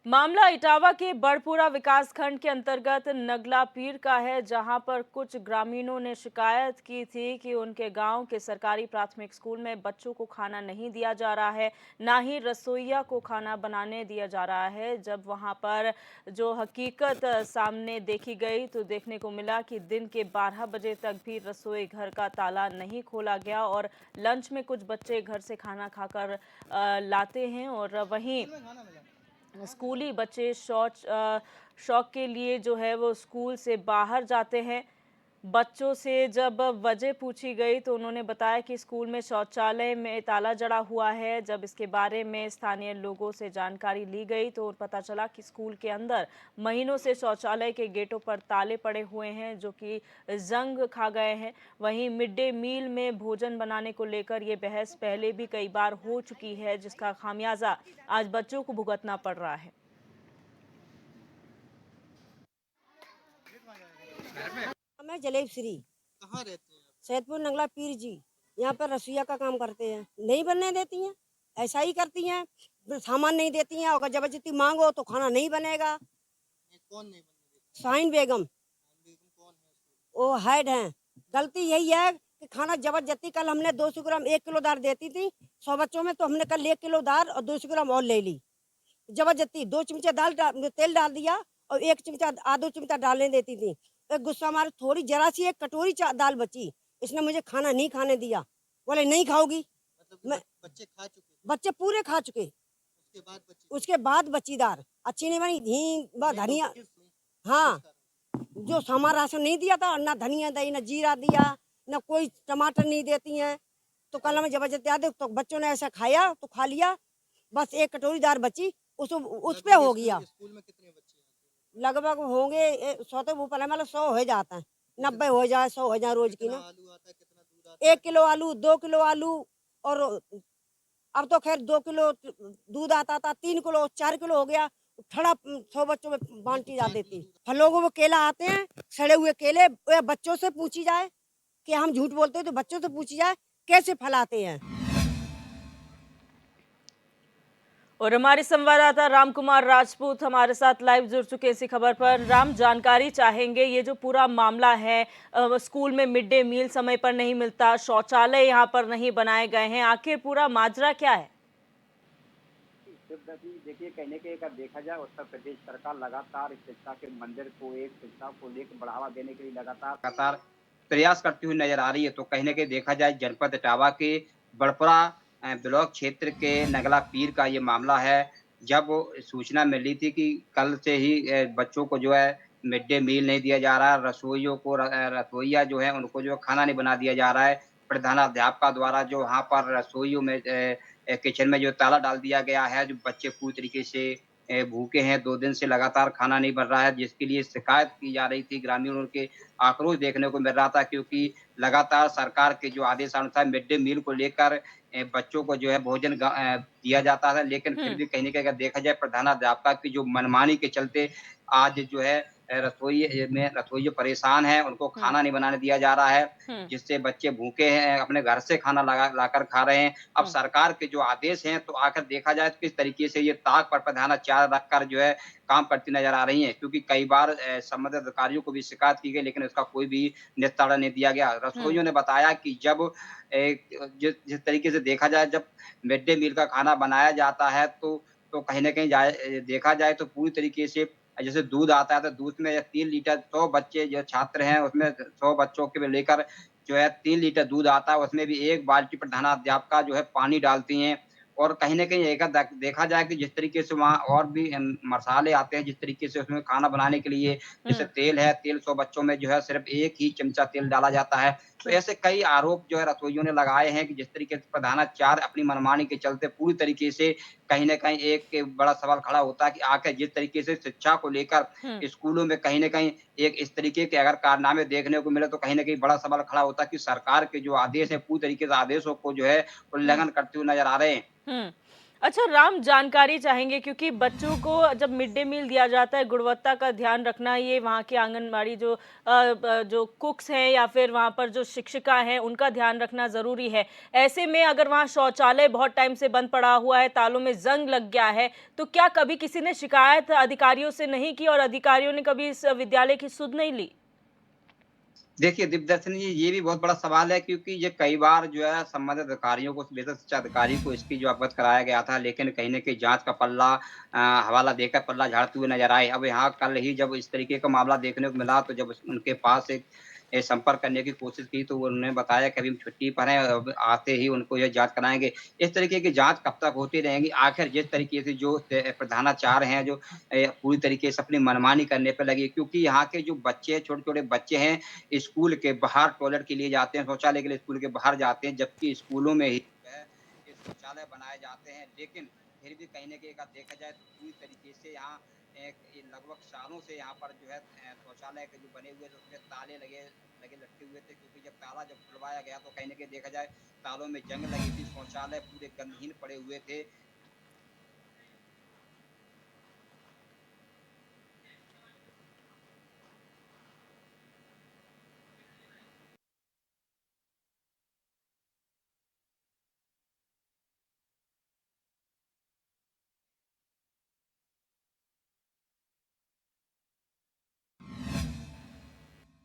मामला इटावा के बड़पुरा विकासखंड के अंतर्गत नगला पीर का है, जहां पर कुछ ग्रामीणों ने शिकायत की थी कि उनके गांव के सरकारी प्राथमिक स्कूल में बच्चों को खाना नहीं दिया जा रहा है, ना ही रसोइया को खाना बनाने दिया जा रहा है। जब वहां पर जो हकीकत सामने देखी गई तो देखने को मिला कि दिन के 12 बजे तक भी रसोई घर का ताला नहीं खोला गया और लंच में कुछ बच्चे घर से खाना खाकर लाते हैं और वहीं स्कूली बच्चे शौक के लिए जो है वो स्कूल से बाहर जाते हैं। बच्चों से जब वजह पूछी गई तो उन्होंने बताया कि स्कूल में शौचालय में ताला जड़ा हुआ है। जब इसके बारे में स्थानीय लोगों से जानकारी ली गई तो पता चला कि स्कूल के अंदर महीनों से शौचालय के गेटों पर ताले पड़े हुए हैं, जो कि जंग खा गए हैं। वहीं मिड डे मील में भोजन बनाने को लेकर ये बहस पहले भी कई बार हो चुकी है, जिसका खामियाजा आज बच्चों को भुगतना पड़ रहा है। मैं जलेब श्री कहाँ रहते हैं आप? सैदपुर नगला पीर जी। यहाँ पर रसोईया का काम करते हैं, नहीं बनने देती हैं, ऐसा ही करती हैं। सामान नहीं देती हैं और जबरदस्ती मांगो तो खाना नहीं बनेगा। ये कौन नहीं बनने देता? शाहीन बेगम बेगम कौन है उसकी? वो हेड हैं। गलती यही है कि खाना जबरदस्ती, कल हमने 200 ग्राम 1 किलो दाल देती थी 100 बच्चों में, तो हमने कल 1 किलो दाल और 200 ग्राम और ले ली। जबरदस्ती 2 चमचे तेल डाल दिया और 1 चमचा आधो चमचा डालने देती थी। एक गुस्सा मारे थोड़ी जरा सी एक कटोरी दाल बची, इसने मुझे खाना नहीं खाने दिया। बोले नहीं खाओगी। मतलब कि मैं बच्चे खा चुके थे, बच्चे पूरे खा चुके। उसके बाद बच्चे उसके बाद बची दाल अच्छी नहीं बनी, हींग व नहीं तो धनिया। किस हाँ, कारण? जो सामान राशन नहीं दिया था, ना धनिया दी, ना जीरा दिया, ना कोई टमाटर नहीं देती हैं। तो कल हमें जबरदस्ती आदे तो बच्चों ने ऐसा खाया तो खा लिया। बस एक कटोरी दाल बची, उस पे लगभग हो स्कूल गया। स्कूल में कितने बच्चे आते हैं? लगभग होंगे 100 तो ऊपर है, मतलब 100 हो जाता है, कितन 90 हो जाए, 100 हो जाए रोज की कितना ना। आलू आता है, कितना दूध आता 1 है? किलो आलू, 2 किलो आलू और अब तो खैर 2 किलो दूध आता था, 3 किलो 4 किलो हो गया। थोड़ा 100 बच्चों में नहीं तो बांटी जा 4 किलो देती। दूध फलों को वो केला आते हैं, सड़े हुए केले, बच्चों से पूछी जाए कि हम झूठ बोलते हैं, तो बच्चों से पूछी जाए कैसे फल आते हैं। और हमारे संवाददाता रामकुमार राजपूत हमारे साथ लाइव जुड़ चुके इसी खबर पर। राम, जानकारी चाहेंगे, ये जो पूरा मामला है, स्कूल में मिड डे मील समय पर नहीं मिलता, शौचालय यहाँ पर नहीं बनाए गए हैं, आखिर पूरा माजरा क्या है? शिवदत्ती देखिए, कहने के अगर देखा जाए, उत्तर प्रदेश सरकार लगातार इस शिक्षा के मंदिर को, एक शिक्षा को लेकर बढ़ावा देने के लिए लगातार प्रयास करती हुई नजर आ रही है। तो कहने के देखा जाए, जनपद इटावा के बड़पुरा ब्लॉक क्षेत्र के नगला पीर का ये मामला है। जब सूचना मिली थी कि कल से ही बच्चों को जो है मिड डे मील नहीं दिया जा रहा है, रसोइयों को रसोइया जो है उनको जो खाना नहीं बना दिया जा रहा है। प्रधानाध्यापिका द्वारा जो वहाँ पर रसोइयों में किचन में जो ताला डाल दिया गया है, जो बच्चे पूरी तरीके से भूखे हैं, 2 दिन से लगातार खाना नहीं बन रहा है, जिसके लिए शिकायत की जा रही थी। ग्रामीणों के आक्रोश देखने को मिल रहा था, क्योंकि लगातार सरकार के जो आदेशानुसार मिड डे मील को लेकर बच्चों को जो है भोजन दिया जाता था, लेकिन फिर हम्म। भी कहीं न कहीं अगर देखा जाए, प्रधानाध्यापिका की जो मनमानी के चलते आज जो है रसोइये परेशान हैं, उनको हम्म। खाना नहीं बनाने दिया जा रहा है, हम्म। जिससे बच्चे भूखे हैं, अपने घर से खाना लाकर खा रहे हैं। अब हम्म। सरकार के जो आदेश हैं, तो आखिर देखा जाए तो किस तरीके से ये ताक पर प्रधानाचार्य रखकर जो है काम करती नज़र आ रही हैं, क्योंकि कई बार संबंधित अधिकारियों को भी शिकायत की गई, लेकिन उसका कोई भी निस्तारण नहीं दिया गया। हम्म। रसोइयों ने बताया कि जब जिस तरीके से देखा जाए, जब मिड डे मील का खाना बनाया जाता है, तो कहीं न कहीं देखा जाए तो पूरी तरीके से जैसे दूध आता है, तो दूध में 3 लीटर 100 बच्चे जो छात्र हैं, उसमें 100 बच्चों के लेकर जो है 3 लीटर दूध आता है, उसमें भी 1 बाल्टी प्रधानाध्यापिका जो है पानी डालती हैं। और कहीं न कहीं देखा जाए कि जिस तरीके से वहाँ और भी मसाले आते हैं, जिस तरीके से उसमें खाना बनाने के लिए, जैसे हम्म। तेल है, तेल 100 बच्चों में जो है सिर्फ़ 1 ही चमचा तेल डाला जाता है। तो हम्म। ऐसे कई आरोप जो है रसोइयों ने लगाए हैं कि जिस तरीके से प्रधानाचार्य अपनी मनमानी के चलते पूरी तरीके से कहीं न कहीं एक बड़ा सवाल खड़ा होता है कि आखिर जिस तरीके से शिक्षा को लेकर हम्म। स्कूलों में कहीं न कहीं एक इस तरीके के अगर कारनामे देखने को मिले, तो कहीं न कहीं बड़ा सवाल खड़ा होता है कि सरकार के जो आदेश हैं, पूरी तरीके से आदेशों को जो है हम्म। उल्लंघन करते हुए नज़र आ रहे हैं। हम्म। अच्छा राम, जानकारी चाहेंगे क्योंकि बच्चों को जब मिड डे मील दिया जाता है, गुणवत्ता का ध्यान रखना, ये वहाँ के आंगनबाड़ी जो कुक्स हैं या फिर वहाँ पर जो शिक्षिका हैं उनका ध्यान रखना ज़रूरी है। ऐसे में अगर वहाँ शौचालय बहुत टाइम से बंद पड़ा हुआ है, तालों में जंग लग गया है, तो क्या कभी किसी ने शिकायत अधिकारियों से नहीं की और अधिकारियों ने कभी इस विद्यालय की सुध नहीं ली? देखिए, दिव्यदर्शनी जी, ये भी बहुत बड़ा सवाल है क्योंकि ये कई बार जो है संबंधित अधिकारियों को, बेसिक शिक्षा अधिकारी को इसकी जो अवगत कराया गया था, लेकिन कहीं न कहीं जाँच का पल्ला हवाला देकर पल्ला झाड़ते हुए नज़र आए। अब यहाँ कल ही जब इस तरीके का मामला देखने को मिला, तो जब उनके पास एक संपर्क करने की कोशिश की, तो उन्होंने बताया कि अभी हम छुट्टी पर हैं, अब आते ही उनको ये जाँच कराएँगे। इस तरीके की जाँच कब तक होती रहेंगी? आखिर जिस तरीके से जो प्रधानाचार्य हैं, जो पूरी तरीके से अपनी मनमानी करने पे लगे, क्योंकि यहाँ के जो बच्चे, छोटे-छोटे बच्चे हैं, स्कूल के बाहर टॉयलेट के लिए जाते हैं, शौचालय के लिए स्कूल के बाहर जाते हैं, जबकि स्कूलों में ही जो है ये शौचालय बनाए जाते हैं। लेकिन फिर भी कहीं न कहीं अगर देखा जाए तो पूरी तरीके से यहाँ एक ये लगभग सालों से यहाँ पर जो है शौचालय के जो बने हुए थे उसपे ताले लगे लगे लटके हुए थे, क्योंकि जब ताला जब खुलवाया गया तो कहीं न कहीं देखा जाए तालों में जंग लगी थी, शौचालय पूरे गंधहीन पड़े हुए थे।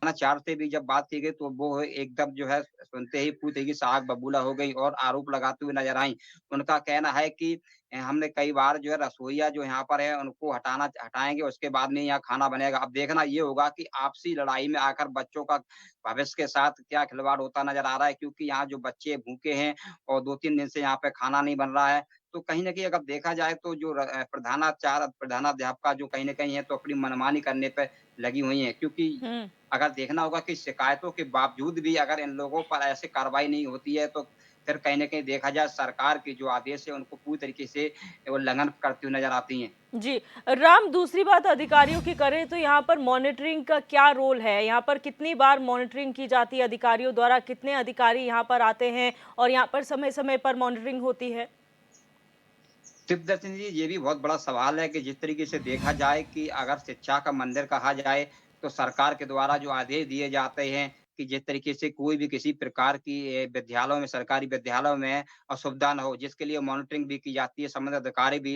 प्रधानाचार्य से भी जब बात की गई तो वो एकदम जो है सुनते ही पूरी तरीके से आग बबूला हो गई और आरोप लगाते हुए नजर आईं। उनका कहना है कि हमने कई बार जो है रसोइया जो यहाँ पर है उनको हटाएँगे, उसके बाद में यहाँ खाना बनेगा। अब देखना ये होगा कि आपसी लड़ाई में आकर बच्चों का भविष्य के साथ क्या खिलवाड़ होता नज़र आ रहा है, क्योंकि यहाँ जो बच्चे भूखे हैं और 2-3 दिन से यहाँ पे खाना नहीं बन रहा है। तो कहीं न कहीं अगर देखा जाए तो जो प्रधानाध्यापिका जो कहीं न कहीं है तो अपनी मनमानी करने पे लगी हुई हैं, क्योंकि हुँ। अगर देखना होगा कि शिकायतों के बावजूद भी अगर इन लोगों पर ऐसे कार्रवाई नहीं होती है, तो फिर कहीं न कहीं देखा जाए सरकार के जो आदेश है उनको पूरी तरीके से उल्लंघन करती हुई नज़र आती हैं। जी। राम, दूसरी बात अधिकारियों की करें तो यहाँ पर मॉनिटरिंग का क्या रोल है? यहाँ पर कितनी बार मॉनिटरिंग की जाती है अधिकारियों द्वारा? कितने अधिकारी यहाँ पर आते हैं और यहाँ पर समय-समय पर मॉनिटरिंग होती है? शिवदर्शन जी, ये भी बहुत बड़ा सवाल है कि जिस तरीके से देखा जाए कि अगर शिक्षा का मंदिर कहा जाए, तो सरकार के द्वारा जो आदेश दिए जाते हैं कि जिस तरीके से कोई भी किसी प्रकार की विद्यालयों में, सरकारी विद्यालयों में असुविधा ना हो, जिसके लिए मॉनिटरिंग भी की जाती है, संबंधित अधिकारी भी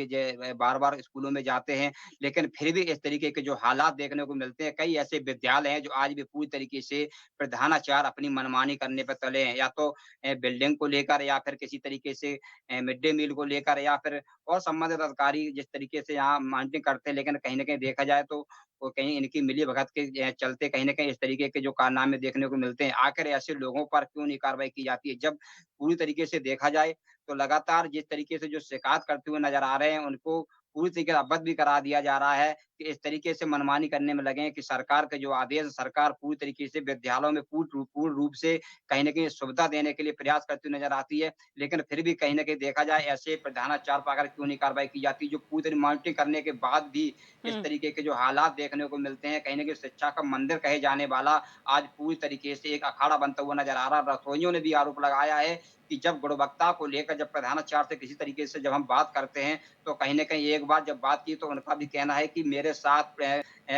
बार-बार स्कूलों में जाते हैं। लेकिन फिर भी इस तरीके के जो हालात देखने को मिलते हैं, कई ऐसे विद्यालय हैं जो आज भी पूरी तरीके से प्रधानाचार्य अपनी मनमानी करने पे तुले हैं। या तो बिल्डिंग को लेकर या फिर किसी तरीके से मिड डे मील को लेकर या फिर और संबंधित अधिकारी जिस तरीके से यहाँ मॉनिटरिंग करते हैं, लेकिन कहीं न कहीं देखा जाए तो वो कहीं इनकी मिली-भगत के चलते कहीं न कहीं इस तरीके के जो कारनामे देखने को मिलते हैं। आखिर ऐसे लोगों पर क्यों नहीं कार्रवाई की जाती है? जब पूरी तरीके से देखा जाए तो लगातार जिस तरीके से जो शिकायत करते हुए नज़र आ रहे हैं, उनको पूरी तरीके से अवगत भी करा दिया जा रहा है कि इस तरीके से मनमानी करने में लगे हैं कि सरकार के जो आदेश है, सरकार पूरी तरीके से विद्यालयों में पूर्ण रूप से कहीं न कहीं सुविधा देने के लिए प्रयास करती हुई नज़र आती है। लेकिन फिर भी कहीं न कहीं देखा जाए ऐसे प्रधानाचार्य पर अगर क्यों नहीं कार्रवाई की जाती, जो पूरी तरह मॉनिटरिंग करने के बाद भी इस हुँ। तरीके के जो हालात देखने को मिलते हैं, कहीं न कहीं शिक्षा का मंदिर कहे जाने वाला आज पूरी तरीके से एक अखाड़ा बनता हुआ नज़र आ रहा है। रसोइयों ने भी आरोप लगाया है कि जब गुणवत्ता को लेकर जब प्रधानाचार्य से किसी तरीके से जब हम बात करते हैं, तो कहीं न कहीं एक बार जब बात की तो उनका भी कहना है कि मेरे साथ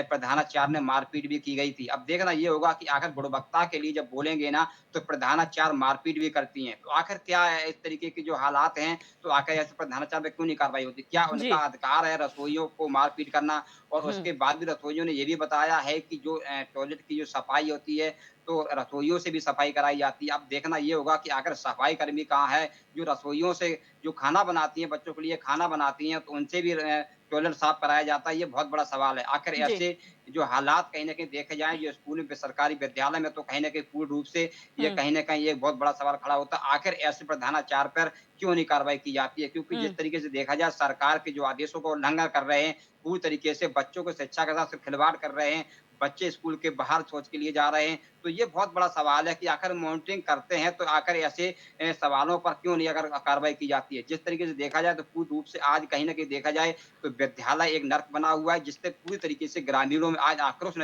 प्रधानाचार्य ने मारपीट भी की गई थी। अब देखना ये होगा कि आखिर गुणवत्ता के लिए जब बोलेंगे ना, तो प्रधानाचार्य मारपीट भी करती हैं। तो आखिर क्या है इस तरीके के जो हालात हैं, तो आखिर ऐसे प्रधानाचार्य पे क्यों नहीं कार्रवाई होती? क्या उनका जी। अधिकार है रसोइयों को मारपीट करना? और हुँ। उसके बाद भी रसोइयों ने ये भी बताया है कि जो टॉयलेट की जो सफाई होती है, तो रसोइयों से भी सफाई कराई जाती है। अब देखना ये होगा कि आखिर सफाई कर्मी कहाँ है, जो रसोइयों से जो खाना बनाती हैं, बच्चों के लिए खाना बनाती हैं, तो उनसे भी टॉयलेट साफ कराया जाता है, ये बहुत बड़ा सवाल है। आखिर जी। ऐसे जो हालात कहीं न कहीं देखे जाएँ, जो स्कूल में सरकारी विद्यालय में तो कहीं न कहीं पूर्ण रूप से ये हुँ। कहीं न कहीं एक बहुत बड़ा सवाल खड़ा होता है। आखिर ऐसे प्रधानाचार्य पर क्यों नहीं कार्रवाई की जाती है? क्योंकि हुँ। जिस तरीके से देखा जाए सरकार के जो आदेशों का उल्लंघन कर रहे हैं, पूरी तरीके से बच्चों को शिक्षा के साथ खिलवाड़ कर रहे हैं, बच्चे स्कूल के बाहर शौच के लिए जा रहे हैं, तो ये बहुत बड़ा सवाल है कि आखिर मॉनिटरिंग करते हैं, तो आखिर ऐसे सवालों पर क्यों नहीं अगर कार्रवाई की जाती है? जिस तरीके से देखा जाए तो पूर्ण रूप से आज कहीं न कहीं देखा जाए तो विद्यालय एक नर्क बना हुआ है, जिससे पूरी तरीके से ग्रामीणों में आज आक्रोश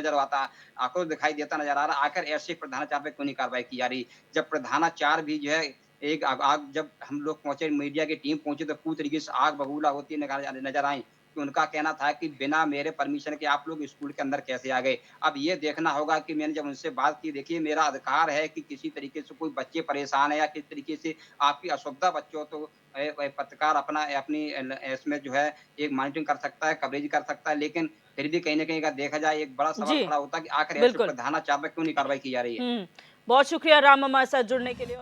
दिखाई देता नज़र आ रहा है। आखिर ऐसे प्रधानाचार्य पे क्यों नहीं कार्रवाई की जा रही? जब प्रधानाचार्य भी जो है एक आग आग जब हम लोग पहुंचे, मीडिया की टीम पहुंची तो पूरी तरीके से आग बबूला होती नजर आई। कि उनका कहना था कि बिना मेरे परमिशन के आप लोग स्कूल के अंदर कैसे आ गए। अब ये देखना होगा कि मैंने जब उनसे बात की, देखिए मेरा अधिकार है कि किसी तरीके से कोई बच्चे परेशान है या किस तरीके से आपकी असुविधा बच्चों हो तो पत्रकार अपनी इसमें जो है एक मॉनिटरिंग कर सकता है, कवरेज कर सकता है, लेकिन फिर भी कहीं न कहीं अगर देखा जाए एक बड़ा सवाल जी, खड़ा होता है कि आखिर ऐसे बिल्कुल। प्रधानाचार्य पे क्यों नहीं कार्रवाई की जा रही है? बहुत शुक्रिया राम हमारे साथ जुड़ने के लिए।